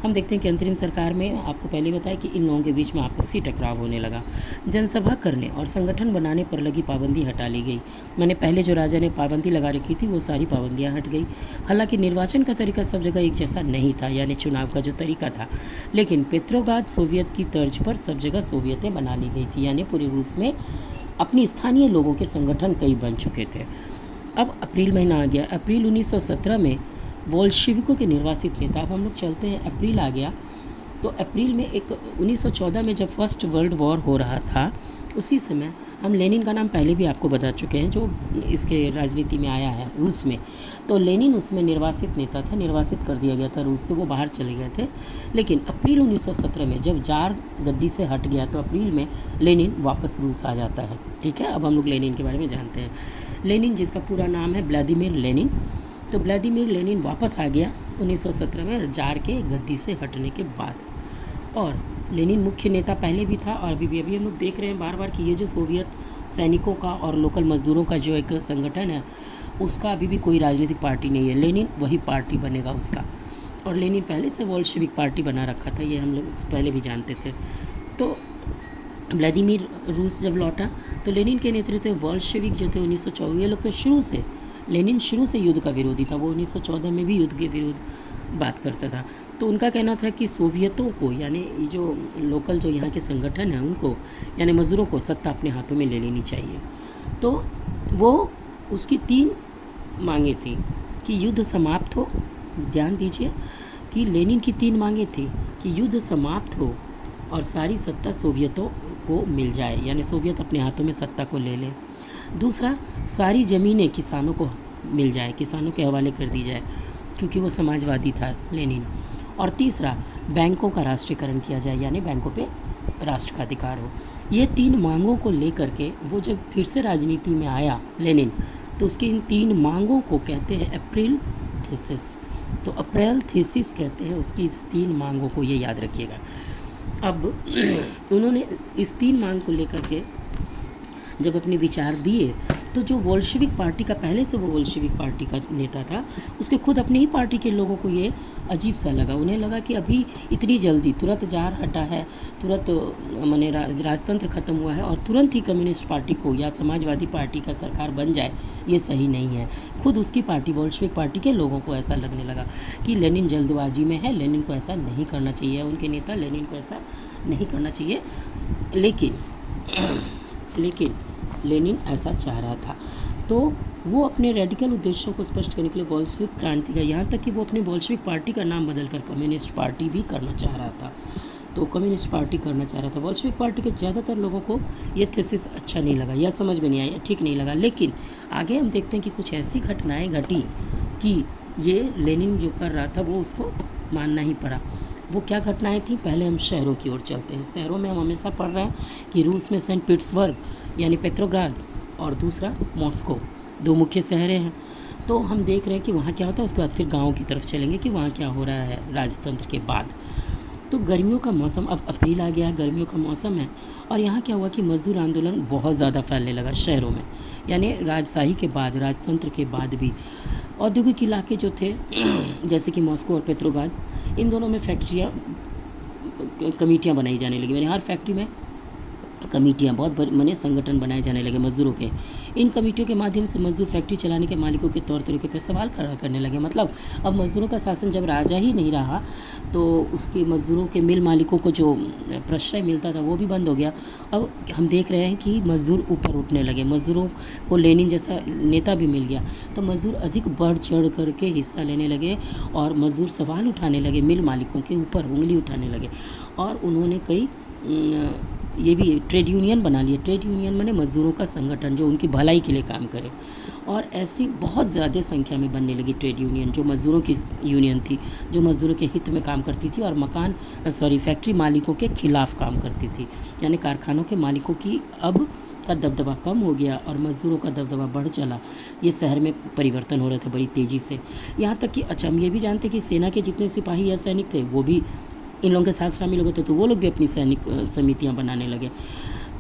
हम देखते हैं कि अंतरिम सरकार में आपको पहले बताया कि इन लोगों के बीच में आपसी टकराव होने लगा। जनसभा करने और संगठन बनाने पर लगी पाबंदी हटा ली गई। मैंने पहले जो राजा ने पाबंदी लगा रखी थी वो सारी पाबंदियाँ हट गई। हालांकि निर्वाचन का तरीका सब जगह एक जैसा नहीं था, यानी चुनाव का जो तरीका था, लेकिन पेट्रोग्राद सोवियत की तर्ज पर सब जगह सोवियतें बना ली गई थी, यानी पूरे रूस में अपनी स्थानीय लोगों के संगठन कई बन चुके थे। अब अप्रैल महीना आ गया। अप्रैल 1917 में बोल्शेविकों के निर्वासित नेता, अब हम लोग चलते हैं, अप्रैल आ गया। तो अप्रैल में 1914 में जब फर्स्ट वर्ल्ड वॉर हो रहा था, उसी समय हम लेनिन का नाम पहले भी आपको बता चुके हैं, जो इसके राजनीति में आया है रूस में। तो लेनिन उसमें निर्वासित नेता था, निर्वासित कर दिया गया था रूस से, वो बाहर चले गए थे। लेकिन अप्रैल 1917 में जब जार गद्दी से हट गया तो अप्रैल में लेनिन वापस रूस आ जाता है। ठीक है, अब हम लोग लेनिन के बारे में जानते हैं। लेनिन, जिसका पूरा नाम है व्लादिमीर लेनिन, तो व्लादिमीर लेनिन वापस आ गया 1917 में जार के गद्दी से हटने के बाद। और लेनिन मुख्य नेता पहले भी था और अभी हम लोग देख रहे हैं बार बार कि ये जो सोवियत सैनिकों का और लोकल मजदूरों का जो एक संगठन है, उसका अभी भी कोई राजनीतिक पार्टी नहीं है। लेनिन वही पार्टी बनेगा उसका, और लेनिन पहले से बोल्शेविक पार्टी बना रखा था, ये हम लोग पहले भी जानते थे। तो व्लादिमीर रूस जब लौटा तो लेनिन के नेतृत्व में बोल्शेविक जो थे 1914, ये लोग तो शुरू से, लेनिन शुरू से युद्ध का विरोधी था, वो 1914 में भी युद्ध के विरोध बात करता था। तो उनका कहना था कि सोवियतों को, यानी जो लोकल जो यहाँ के संगठन हैं उनको, यानी मज़दूरों को सत्ता अपने हाथों में ले लेनी चाहिए। तो वो उसकी 3 मांगें थी कि युद्ध समाप्त हो, ध्यान दीजिए कि लेनिन की 3 मांगें थी कि युद्ध समाप्त हो और सारी सत्ता सोवियतों को मिल जाए, यानी सोवियत अपने हाथों में सत्ता को ले ले। दूसरा, सारी ज़मीनें किसानों को मिल जाए, किसानों के हवाले कर दी जाए, क्योंकि वो समाजवादी था लेनिन। और तीसरा, बैंकों का राष्ट्रीयकरण किया जाए, यानी बैंकों पे राष्ट्र का अधिकार हो। ये 3 मांगों को लेकर के वो जब फिर से राजनीति में आया लेनिन, तो उसकी इन 3 मांगों को कहते हैं अप्रैल थीसिस। तो अप्रैल थीसिस कहते हैं उसकी इस 3 मांगों को, ये याद रखिएगा। अब उन्होंने इस 3 मांग को लेकर के जब अपने विचार दिए, तो जो बोल्शेविक पार्टी का, पहले से वो बोल्शेविक पार्टी का नेता था, उसके खुद अपने ही पार्टी के लोगों को ये अजीब सा लगा। उन्हें लगा कि अभी इतनी जल्दी तुरंत जार हटा है, तुरंत माने राजतंत्र ख़त्म हुआ है और तुरंत ही कम्युनिस्ट पार्टी को या समाजवादी पार्टी का सरकार बन जाए, ये सही नहीं है। खुद उसकी पार्टी, बोल्शेविक पार्टी के लोगों को ऐसा लगने लगा कि लेनिन जल्दबाजी में है, लेनिन को ऐसा नहीं करना चाहिए, उनके नेता लेनिन को ऐसा नहीं करना चाहिए। लेकिन लेनिन ऐसा चाह रहा था, तो वो अपने रेडिकल उद्देश्यों को स्पष्ट करने के लिए बोल्शेविक क्रांति का, यहाँ तक कि वो अपने बोल्शेविक पार्टी का नाम बदलकर कम्युनिस्ट पार्टी भी करना चाह रहा था। तो कम्युनिस्ट पार्टी करना चाह रहा था। बोल्शेविक पार्टी के ज़्यादातर लोगों को ये थीसिस अच्छा नहीं लगा, या समझ में नहीं आया, ठीक नहीं लगा। लेकिन आगे हम देखते हैं कि कुछ ऐसी घटनाएँ घटी कि ये लेनिन जो कर रहा था वो उसको मानना ही पड़ा। वो क्या घटनाएं थी, पहले हम शहरों की ओर चलते हैं। शहरों में हम हमेशा पढ़ रहे हैं कि रूस में सेंट पीटर्सबर्ग यानी पेट्रोग्राद और दूसरा मॉस्को, 2 मुख्य शहरें हैं। तो हम देख रहे हैं कि वहाँ क्या होता है। उसके बाद फिर गाँव की तरफ चलेंगे कि वहाँ क्या हो रहा है राजतंत्र के बाद। तो गर्मियों का मौसम, अब अप्रैल आ गया है, गर्मियों का मौसम है, और यहाँ क्या हुआ कि मजदूर आंदोलन बहुत ज़्यादा फैलने लगा शहरों में, यानी राजशाही के बाद, राजतंत्र के बाद भी। औद्योगिक इलाके जो थे जैसे कि मॉस्को और पेट्रोग्राद, इन दोनों में फैक्ट्रियाँ, कमेटियाँ बनाई जाने लगी। यानी हर फैक्ट्री में कमेटियाँ, बहुत बड़े माने संगठन बनाए जाने लगे मज़दूरों के। इन कमेटियों के माध्यम से मज़दूर फैक्ट्री चलाने के मालिकों के तौर तरीके पर सवाल खड़ा करने लगे। मतलब अब मज़दूरों का शासन जब राजा ही नहीं रहा, तो उसके मज़दूरों के मिल मालिकों को जो प्रश्रय मिलता था वो भी बंद हो गया। अब हम देख रहे हैं कि मज़दूर ऊपर उठने लगे, मज़दूरों को लेनिन जैसा नेता भी मिल गया, तो मज़दूर अधिक बढ़ चढ़ करके हिस्सा लेने लगे और मज़दूर सवाल उठाने लगे, मिल मालिकों के ऊपर उंगली उठाने लगे। और उन्होंने कई ये भी ट्रेड यूनियन बना लिए। ट्रेड यूनियन माने मज़दूरों का संगठन जो उनकी भलाई के लिए काम करे, और ऐसी बहुत ज़्यादा संख्या में बनने लगी ट्रेड यूनियन, जो मज़दूरों की यूनियन थी, जो मज़दूरों के हित में काम करती थी और फैक्ट्री मालिकों के खिलाफ काम करती थी। यानी कारखानों के मालिकों की अब का दबदबा कम हो गया और मज़दूरों का दबदबा बढ़ चला। ये शहर में परिवर्तन हो रहे थे बड़ी तेज़ी से। यहाँ तक कि अच्छा, हम ये भी जानते कि सेना के जितने सिपाही या सैनिक थे वो भी इन लोगों के साथ शामिल हो गए थे, तो वो लोग भी अपनी सैनिक समितियाँ बनाने लगे।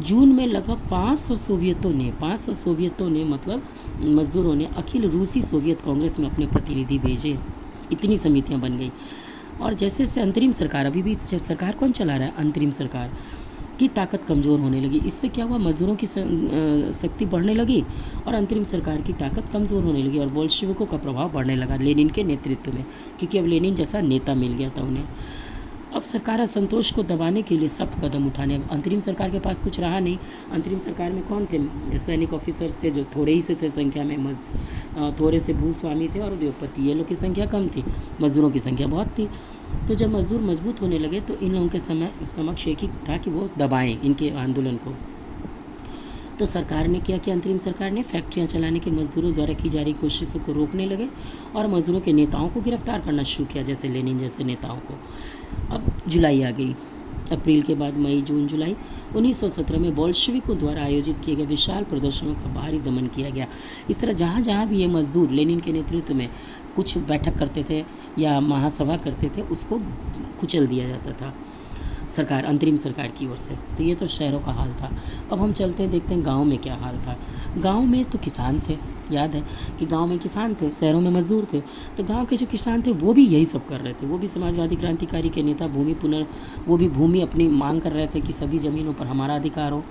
जून में लगभग 500 सोवियतों ने मतलब मज़दूरों ने अखिल रूसी सोवियत कांग्रेस में अपने प्रतिनिधि भेजे। इतनी समितियाँ बन गई। और जैसे जैसे अंतरिम सरकार, अभी भी सरकार कौन चला रहा है, अंतरिम सरकार की ताकत कमज़ोर होने लगी। इससे क्या हुआ, मज़दूरों की शक्ति बढ़ने लगी और अंतरिम सरकार की ताकत कमज़ोर होने लगी और बोल्शेविकों का प्रभाव बढ़ने लगा लेनिन के नेतृत्व में, क्योंकि अब लेनिन जैसा नेता मिल गया था उन्हें। अब सरकार असंतोष को दबाने के लिए सख्त कदम उठाने, अंतरिम सरकार के पास कुछ रहा नहीं। अंतरिम सरकार में कौन थे, सैनिक ऑफिसर्स थे जो थोड़े ही से थे संख्या में, थोड़े से भूस्वामी थे और उद्योगपति, ये लोग की संख्या कम थी, मज़दूरों की संख्या बहुत थी। तो जब मज़दूर मजबूत होने लगे तो इन लोगों के समक्ष एक ही था कि वो दबाएं इनके आंदोलन को। तो सरकार ने क्या किया, अंतरिम सरकार ने फैक्ट्रियां चलाने के मज़दूरों द्वारा की जा रही कोशिशों को रोकने लगे और मज़दूरों के नेताओं को गिरफ्तार करना शुरू किया, जैसे लेनिन जैसे नेताओं को। अब जुलाई आ गई, अप्रैल के बाद मई, जून, जुलाई 1917 में बोल्शेविकों द्वारा आयोजित किए गए विशाल प्रदर्शनों का भारी दमन किया गया। इस तरह जहाँ जहाँ भी ये मज़दूर लेनिन के नेतृत्व में कुछ बैठक करते थे या महासभा करते थे, उसको कुचल दिया जाता था सरकार, अंतरिम सरकार की ओर से। तो ये तो शहरों का हाल था। अब हम चलते हैं, देखते हैं गांव में क्या हाल था। गांव में तो किसान थे, याद है कि गांव में किसान थे, शहरों में मजदूर थे। तो गांव के जो किसान थे वो भी यही सब कर रहे थे, वो भी समाजवादी क्रांतिकारी के नेता वो भी भूमि अपनी मांग कर रहे थे कि सभी ज़मीनों पर हमारा अधिकार हो,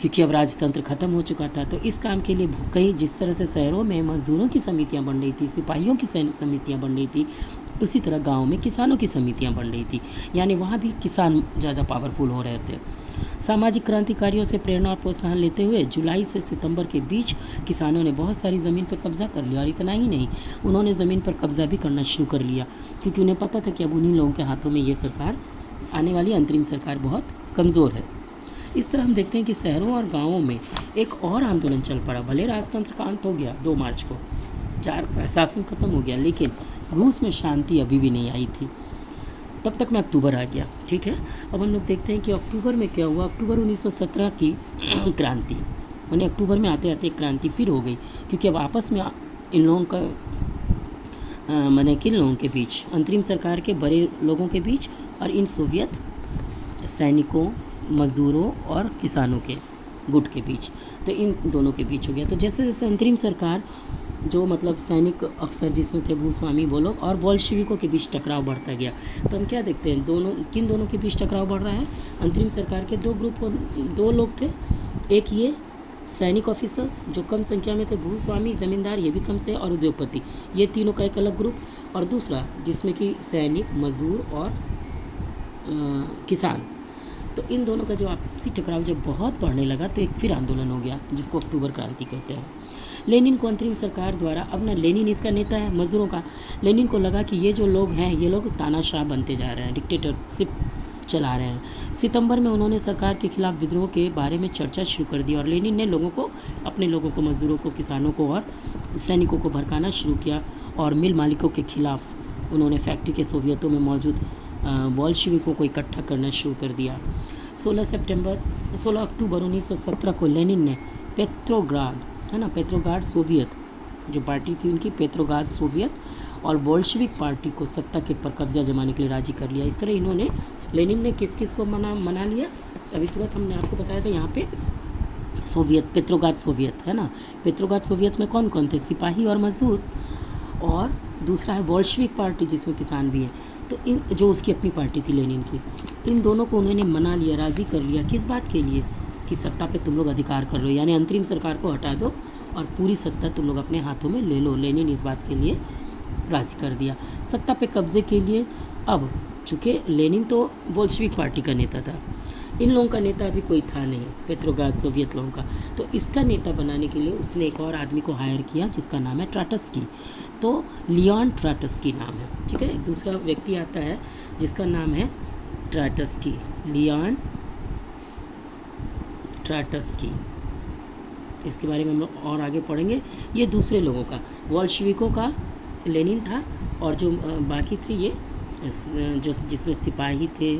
क्योंकि अब राजतंत्र खत्म हो चुका था। तो इस काम के लिए कई जिस तरह से शहरों में मजदूरों की समितियां बन रही थी, सिपाहियों की समितियां बन रही थी, उसी तरह गांव में किसानों की समितियां बन रही थी, यानी वहाँ भी किसान ज़्यादा पावरफुल हो रहे थे। सामाजिक क्रांतिकारियों से प्रेरणा और प्रोत्साहन लेते हुए जुलाई से सितंबर के बीच किसानों ने बहुत सारी ज़मीन पर कब्जा कर लिया, और इतना ही नहीं, उन्होंने ज़मीन पर कब्जा भी करना शुरू कर लिया, क्योंकि उन्हें पता था कि अब उन्हीं लोगों के हाथों में ये सरकार, आने वाली अंतरिम सरकार बहुत कमज़ोर है। इस तरह हम देखते हैं कि शहरों और गाँवों में एक और आंदोलन चल पड़ा। भले राजतंत्र का अंत हो गया 2 मार्च को, 4 का शासन खत्म हो गया, लेकिन रूस में शांति अभी भी नहीं आई थी। तब तक में अक्टूबर आ गया, ठीक है। अब हम लोग देखते हैं कि अक्टूबर में क्या हुआ। अक्टूबर 1917 की क्रांति, यानी अक्टूबर में आते आते क्रांति फिर हो गई, क्योंकि अब आपस में इन लोगों का माने किन लोगों के बीच, अंतरिम सरकार के बड़े लोगों के बीच और इन सोवियत सैनिकों, मजदूरों और किसानों के गुट के बीच, तो इन दोनों के बीच हो गया। तो जैसे जैसे अंतरिम सरकार, जो मतलब सैनिक अफसर जिसमें थे भूस्वामी वो लोग, और बोल्शेविकों के बीच टकराव बढ़ता गया। तो हम क्या देखते हैं, किन दोनों के बीच टकराव बढ़ रहा है। अंतरिम सरकार के दो लोग थे, एक ये सैनिक ऑफिसर्स जो कम संख्या में थे, भूस्वामी ज़मींदार ये भी कम से, और उद्योगपति, ये तीनों का एक अलग ग्रुप, और दूसरा जिसमें कि सैनिक, मजदूर और किसान। तो इन दोनों का जो आपसी टकराव जब बहुत बढ़ने लगा तो एक फिर आंदोलन हो गया, जिसको अक्टूबर क्रांति कहते हैं। लेनिन को अंतरिम सरकार द्वारा, अब ना लेनिन इसका नेता है मजदूरों का, लेनिन को लगा कि ये जो लोग हैं ये लोग तानाशाह बनते जा रहे हैं, डिक्टेटरशिप चला रहे हैं। सितंबर में उन्होंने सरकार के खिलाफ विद्रोह के बारे में चर्चा शुरू कर दी, और लेनिन ने अपने लोगों को, मजदूरों को, किसानों को और सैनिकों को भड़काना शुरू किया, और मिल मालिकों के खिलाफ उन्होंने फैक्ट्री के सोवियतों में मौजूद बोल्शेविकों को इकट्ठा करना शुरू कर दिया। 16 अक्टूबर 1917 को लेनिन ने पेट्रोग्राड, है ना, पेट्रोग्राड सोवियत जो पार्टी थी उनकी, पेट्रोग्राड सोवियत और बोल्शेविक पार्टी को सत्ता के पर कब्जा जमाने के लिए राजी कर लिया। इस तरह लेनिन ने किस किस को मना लिया, अभी तुरंत हमने आपको बताया था यहाँ पे, सोवियत, पेट्रोग्राड सोवियत, है ना। पेट्रोग्राड सोवियत में कौन कौन थे, सिपाही और मजदूर, और दूसरा है बोल्शेविक पार्टी जिसमें किसान भी हैं। तो इन जो उसकी अपनी पार्टी थी लेनिन की, इन दोनों को उन्होंने मना लिया, राज़ी कर लिया। किस बात के लिए, कि सत्ता पे तुम लोग अधिकार कर लो, यानी अंतरिम सरकार को हटा दो और पूरी सत्ता तुम लोग अपने हाथों में ले लो। लेनिन इस बात के लिए राज़ी कर दिया। सत्ता पे कब्जे के लिए, अब चूँकि लेनिन तो बोल्शेविक पार्टी का नेता था, इन लोगों का नेता अभी कोई था नहीं, पेट्रोग्राड सोवियत लोगों का, तो इसका नेता बनाने के लिए उसने एक और आदमी को हायर किया जिसका नाम है ट्राटस्की। तो लियोन ट्राटस्की नाम है, ठीक है। एक दूसरा व्यक्ति आता है जिसका नाम है ट्राटस्की, लियोन ट्राटस्की, इसके बारे में हम लोग और आगे पढ़ेंगे। ये दूसरे लोगों का, बोल्शेविकों का लेनिन था, और जो बाकी थे ये जो जिसमें सिपाही थे,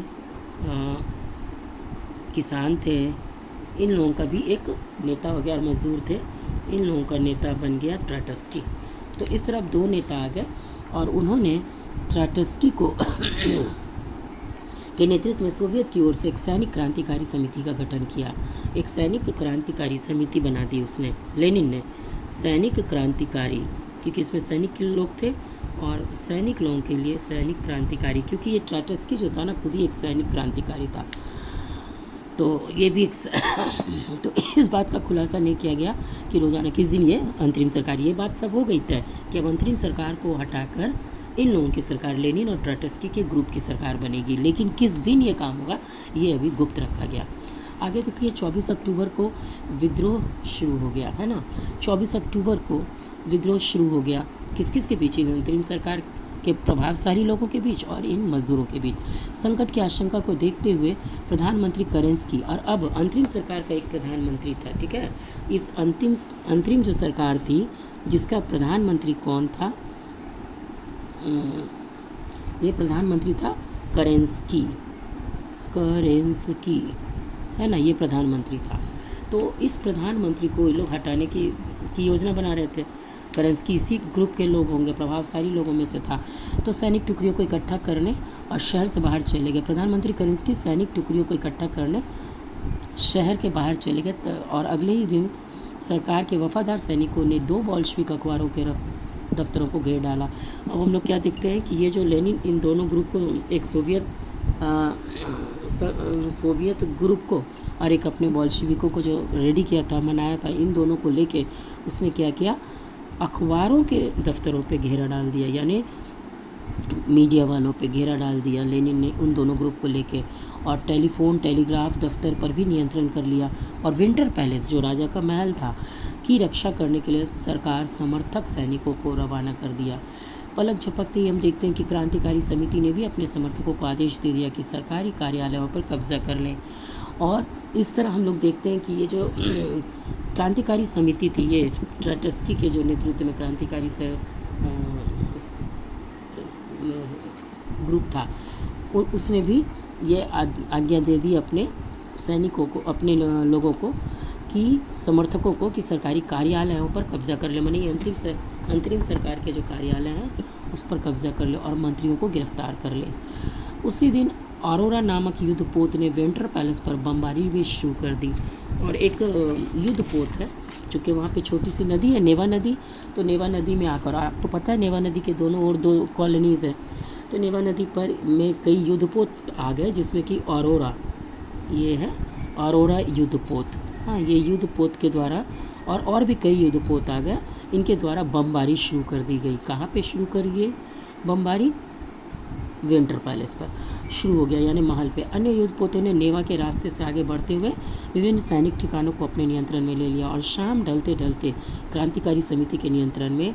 किसान थे, इन लोगों का भी एक नेता हो गया, और मजदूर थे, इन लोगों का नेता बन गया ट्राटस्की। तो इस तरह 2 नेता आ गए, और उन्होंने ट्राटस्की को के नेतृत्व में सोवियत की ओर से एक सैनिक क्रांतिकारी समिति का गठन किया। एक सैनिक क्रांतिकारी समिति बना दी उसने, लेनिन ने, सैनिक क्रांतिकारी, क्योंकि इसमें सैनिक के लोग थे, और सैनिक लोगों के लिए सैनिक क्रांतिकारी, क्योंकि ये ट्राटस्की जो था ना खुद ही एक सैनिक क्रांतिकारी था। तो ये भी तो इस बात का खुलासा नहीं किया गया कि रोज़ाना किस दिन ये अंतरिम सरकार, ये बात सब हो गई तय कि अब अंतरिम सरकार को हटाकर इन लोगों की सरकार, लेनिन और ट्राटस्की के ग्रुप की सरकार बनेगी, लेकिन किस दिन ये काम होगा ये अभी गुप्त रखा गया। आगे देखिए, 24 अक्टूबर को विद्रोह शुरू हो गया, है ना। 24 अक्टूबर को विद्रोह शुरू हो गया, किस किस के बीच, अंतरिम सरकार के प्रभावशाली लोगों के बीच और इन मजदूरों के बीच। संकट की आशंका को देखते हुए प्रधानमंत्री केरेंस्की, और अब अंतरिम सरकार का एक प्रधानमंत्री था, ठीक है। इस अंतरिम जो सरकार थी जिसका प्रधानमंत्री कौन था, ये प्रधानमंत्री था केरेंस्की, है ना, ये प्रधानमंत्री था। तो इस प्रधानमंत्री को ये लोग हटाने की योजना बना रहे थे। केरेंस्की इसी ग्रुप के लोग होंगे, प्रभावशाली लोगों में से था। तो सैनिक टुकड़ियों को इकट्ठा करने और शहर से बाहर चले गए। प्रधानमंत्री केरेंस्की सैनिक टुकड़ियों को इकट्ठा करने शहर के बाहर चले गए, और अगले ही दिन सरकार के वफादार सैनिकों ने 2 बोल्शेविक अखबारों के दफ्तरों को घेर डाला। अब हम लोग क्या देखते हैं कि ये जो लेनिन इन दोनों ग्रुप को, एक सोवियत ग्रुप को और एक अपने बोल्शेविकों को जो रेडी किया था, मनाया था, इन दोनों को लेके उसने क्या किया, अखबारों के दफ्तरों पे घेरा डाल दिया, यानी मीडिया वालों पे घेरा डाल दिया लेनिन ने उन दोनों ग्रुप को लेके। और टेलीफोन टेलीग्राफ दफ्तर पर भी नियंत्रण कर लिया। और विंटर पैलेस, जो राजा का महल था, की रक्षा करने के लिए सरकार समर्थक सैनिकों को रवाना कर दिया। पलक झपकते ही हम देखते हैं कि क्रांतिकारी समिति ने भी अपने समर्थकों को आदेश दे दिया कि सरकारी कार्यालयों पर कब्जा कर लें। और इस तरह हम लोग देखते हैं कि ये जो क्रांतिकारी समिति थी, ये ट्रेटस्की के जो नेतृत्व में क्रांतिकारी से ग्रुप था, और उसने भी ये आज्ञा दे दी अपने सैनिकों को, अपने लोगों को, कि समर्थकों को, कि सरकारी कार्यालयों पर कब्जा कर ले, माने अंतरिम सरकार के जो कार्यालय हैं उस पर कब्जा कर ले और मंत्रियों को गिरफ्तार कर ले। उसी दिन अरोरा नामक युद्धपोत ने विंटर पैलेस पर बमबारी भी शुरू कर दी। और एक युद्धपोत है, चूँकि वहाँ पे छोटी सी नदी है, नेवा नदी, तो नेवा नदी में आकर, आपको पता है नेवा नदी के दोनों ओर 2 कॉलोनीज़ हैं, तो नेवा नदी पर में कई युद्धपोत आ गए, जिसमें कि अरोरा, ये है अरोरा युद्धपोत। हाँ, ये युद्धपोत के द्वारा और भी कई युद्धपोत आ गए, इनके द्वारा बमबारी शुरू कर दी गई। कहाँ पे शुरू करिए बमबारी? विंटर पैलेस पर शुरू हो गया, यानी महल पे। अन्य युद्धपोतों ने नेवा के रास्ते से आगे बढ़ते हुए विभिन्न सैनिक ठिकानों को अपने नियंत्रण में ले लिया। और शाम ढलते ढलते क्रांतिकारी समिति के नियंत्रण में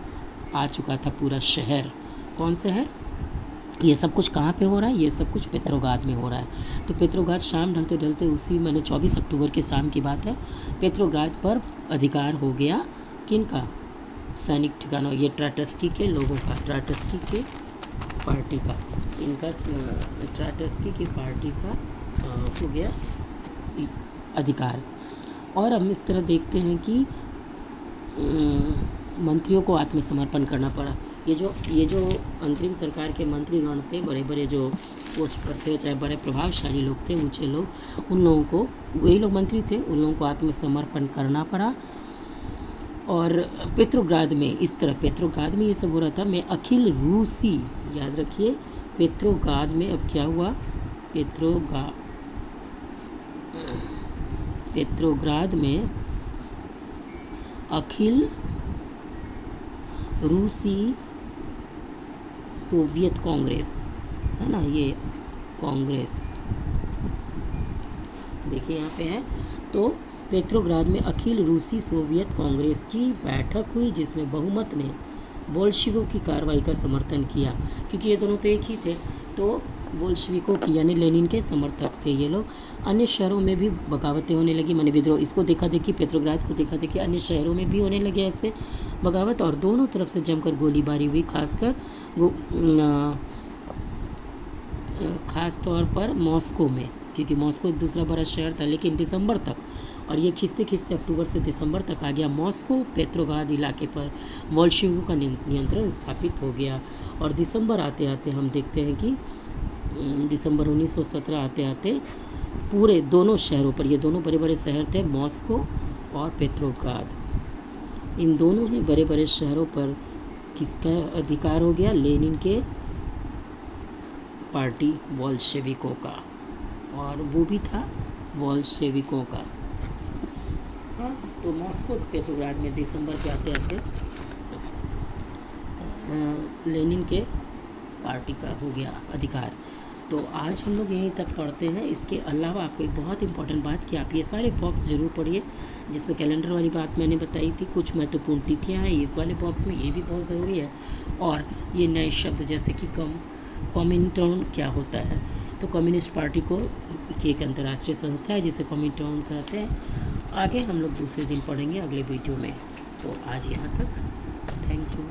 आ चुका था पूरा शहर। कौन शहर? ये सब कुछ कहाँ पे हो रहा है? ये सब कुछ पेट्रोग्राद में हो रहा है। तो पेट्रोग्राद शाम ढलते ढलते, उसी मैंने 24 अक्टूबर के शाम की बात है, पेट्रोग्राद पर अधिकार हो गया किनका? सैनिक ठिकानों, ये ट्रेटस्की के लोगों का, ट्रेटस्की के पार्टी का, इनका ट्रेटस्की की पार्टी का हो गया अधिकार। और हम इस तरह देखते हैं कि मंत्रियों को आत्मसमर्पण करना पड़ा। ये जो अंतरिम सरकार के मंत्रीगण थे, बड़े बड़े जो पोस्ट पर थे, चाहे बड़े प्रभावशाली लोग थे, ऊँचे लोग, उन लोगों को, वही लोग मंत्री थे, उन लोगों को आत्मसमर्पण करना पड़ा। और पेट्रोग्राद में, इस तरह पेट्रोग्राद में ये सब हो रहा था। मैं अखिल रूसी, याद रखिए, पेट्रोग्राद में अब क्या हुआ? पेट्रोग्राद में अखिल रूसी सोवियत कांग्रेस, है ना, ये कांग्रेस देखिए यहाँ पे है। तो पेट्रोग्राद में अखिल रूसी सोवियत कांग्रेस की बैठक हुई, जिसमें बहुमत ने बोल्शेविकों की कार्रवाई का समर्थन किया, क्योंकि ये दोनों तो एक ही थे। तो बोल्शेविकों की, यानी लेनिन के समर्थक थे ये लोग। अन्य शहरों में भी बगावतें होने लगी, माने विद्रोह। इसको देखा देखी, पेट्रोग्राद को देखा देखी अन्य शहरों में भी होने लगे ऐसे बगावत, और दोनों तरफ से जमकर गोलीबारी हुई, खास तौर पर मॉस्को में, क्योंकि मॉस्को एक दूसरा बड़ा शहर था। लेकिन दिसंबर तक, और ये खिंचते खिंचते अक्टूबर से दिसंबर तक आ गया, मॉस्को पेट्रोग्राद इलाके पर बोल्शेविकों का नियंत्रण स्थापित हो गया। और दिसंबर आते आते हम देखते हैं कि दिसंबर 1917 आते आते पूरे दोनों शहरों पर, ये दोनों बड़े बड़े शहर थे, मॉस्को और पेट्रोग्राद, इन दोनों ही बड़े बड़े शहरों पर किसका अधिकार हो गया? लेनिन के पार्टी बोल्शेविकों का, और वो भी था बोल्शेविकों का। हाँ, तो मॉस्को पेट्रोग्राद में दिसंबर के आते आते लेनिन के पार्टी का हो गया अधिकार। तो आज हम लोग यहीं तक पढ़ते हैं। इसके अलावा आपको एक बहुत इंपॉर्टेंट बात कि आप ये सारे बॉक्स ज़रूर पढ़िए, जिसमें कैलेंडर वाली बात मैंने बताई थी, कुछ महत्वपूर्ण तिथियाँ हैं इस वाले बॉक्स में, ये भी बहुत ज़रूरी है। और ये नए शब्द जैसे कि कॉमिनटर्न क्या होता है? तो कम्युनिस्ट पार्टी को की एक अंतर्राष्ट्रीय संस्था है जिसे कॉमिनटर्न कहते हैं। आगे हम लोग दूसरे दिन पढ़ेंगे अगले वीडियो में। तो आज यहाँ तक, थैंक यू।